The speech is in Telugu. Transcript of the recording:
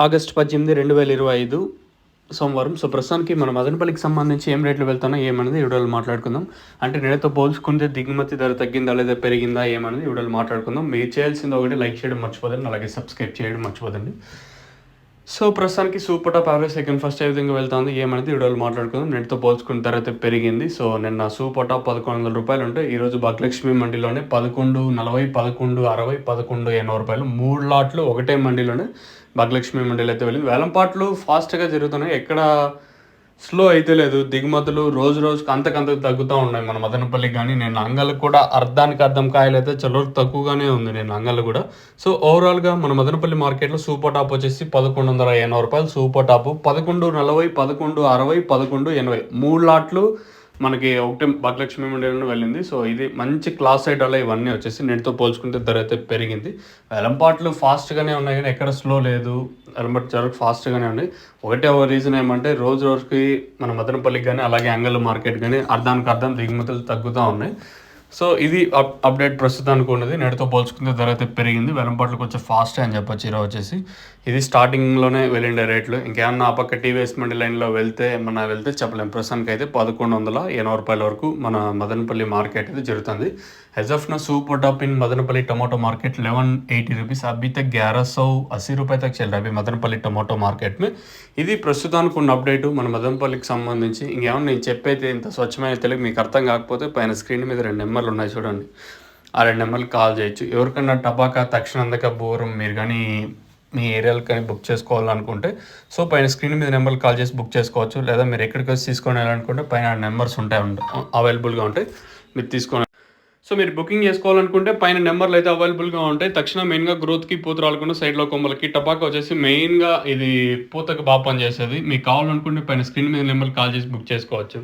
ఆగస్టు 18, 2025 సోమవారం. సో, ప్రస్తుతానికి మన మదనపల్లికి సంబంధించి ఏం రేట్లు వెళ్తున్నాయి ఏమనేది ఈ వీడియోలో మాట్లాడుకుందాం. అంటే నిన్నతో పోల్చుకుంటే దిగుమతి ధర తగ్గిందా లేదా పెరిగిందా ఏమనేది ఈ వీడియోలో మాట్లాడుకుందాం. మీరు చేయాల్సింది ఒకటి, లైక్ చేయడం మర్చిపోదండి, అలాగే సబ్స్క్రైబ్ చేయడం మర్చిపోదండి. సో, ప్రస్తుతానికి super top average second first ఏ విధంగా వెళ్తుంది ఏమనేది ఈ వీడియోలో మాట్లాడుకుందాం. నిన్నతో పోల్చుకున్న ధర అయితే పెరిగింది. సో, నిన్న సూపర్ టాప్ ₹1100 ఉంటే ఈరోజు భాగ్యలక్ష్మి మండీలోనే 1140, 1160, 1180 3 లాట్లు ఒకటే మండీలోనే భాగ్యలక్ష్మి మండీలో అయితే వెళ్ళింది. వేలంపాట్లు ఫాస్ట్గా జరుగుతున్నాయి, ఎక్కడ స్లో అయితే లేదు. దిగుమతులు రోజు రోజుకి అంతకంతకు తగ్గుతూ ఉన్నాయి. మన మదనపల్లికి కానీ నేను అంగళ్ళకు కూడా అర్ధానికి అర్ధం కాయలు అయితే చాలా తక్కువగానే ఉంది నేను అంగళ్ళు కూడా. సో, ఓవరాల్గా మన మదనపల్లి మార్కెట్లో సూపర్ టాప్ వచ్చేసి ₹1180, సూపర్ టాప్ 1140, 1160, 1180 3 లాట్లు మనకి ఒకటి భాగ్యలక్ష్మి మండీలోనే వెళ్ళింది. సో, ఇది మంచి క్లాస్ ఐటాలో ఇవన్నీ వచ్చేసి నేటితో పోల్చుకుంటే ధర అయితే పెరిగింది. వేలంపాట్లు ఫాస్ట్గానే ఉన్నాయి కానీ ఎక్కడ స్లో లేదు. వేలంపాట్లు చాలా ఫాస్ట్గానే ఉన్నాయి. ఒకటే రీజన్ ఏమంటే రోజు రోజుకి మన మదనపల్లికి కానీ అలాగే అంగళ్ళ మార్కెట్ కానీ అర్ధానికి అర్ధం దిగుమతులు తగ్గుతూ ఉన్నాయి. సో, ఇది అప్డేట్ ప్రస్తుతానికి ఉన్నది. నేటితో పోల్చుకుంటే ధర అయితే పెరిగింది. వేలంపాట్లు కొంచెం ఫాస్ట్ అని చెప్పొచ్చు ఈరోజు వచ్చేసి. ఇది స్టార్టింగ్లోనే వెళ్ళిండే రేట్లు. ఇంకేమన్నా ఆ పక్క టీవీఎస్ మండి లైన్లో వెళ్తే చెప్పలేము. ప్రస్తుతానికి అయితే ₹1180 వరకు మన మదనపల్లి మార్కెట్ అయితే జరుగుతుంది. एज ऑफ ना super top in Madanapalle tomato market ₹1180 अभी तक ₹1180 तक चल रहा है अभी मदनपल्ली टमाटो मार्केट में. ఇది ప్రస్తుతానికి ఉన్న అప్డేట్ మన మదనపల్లికి సంబంధించి. ఇంకేమన్నా నేను చెప్పైతే ఇంత స్వచ్ఛమైన తెలుగు మీకు అర్థం కాకపోతే పైన స్క్రీన్ మీద 2 నెంబర్లు ఉన్నాయి చూడండి, ఆ 2 నెంబర్లు కాల్ చేయొచ్చు. ఎవరికన్నా టపాకా తక్షణందక బోరం మీరు కానీ మీ ఏరియాలో కానీ బుక్ చేసుకోవాలనుకుంటే సో పైన స్క్రీన్ మీద నెంబర్లు కాల్ చేసి బుక్ చేసుకోవచ్చు. లేదా మీరు ఎక్కడికి వచ్చి తీసుకొని వెళ్ళాలనుకుంటే పైన నెంబర్స్ అవైలబుల్గా ఉంటాయి, మీరు తీసుకొని. సో, మీరు బుకింగ్ చేసుకోవాలనుకుంటే పైన నెంబర్లు అయితే అవైలబుల్గా ఉంటాయి. తక్షణ మెయిన్గా గ్రోత్కి పూత రాలకుండా సైడ్లో కొమ్మలకి టపాకా వచ్చేసి మెయిన్గా ఇది పూతకు బాగా పనిచేసేది. మీకు కావాలనుకుంటే పైన స్క్రీన్ మీద నెంబర్లు కాల్ చేసి బుక్ చేసుకోవచ్చు.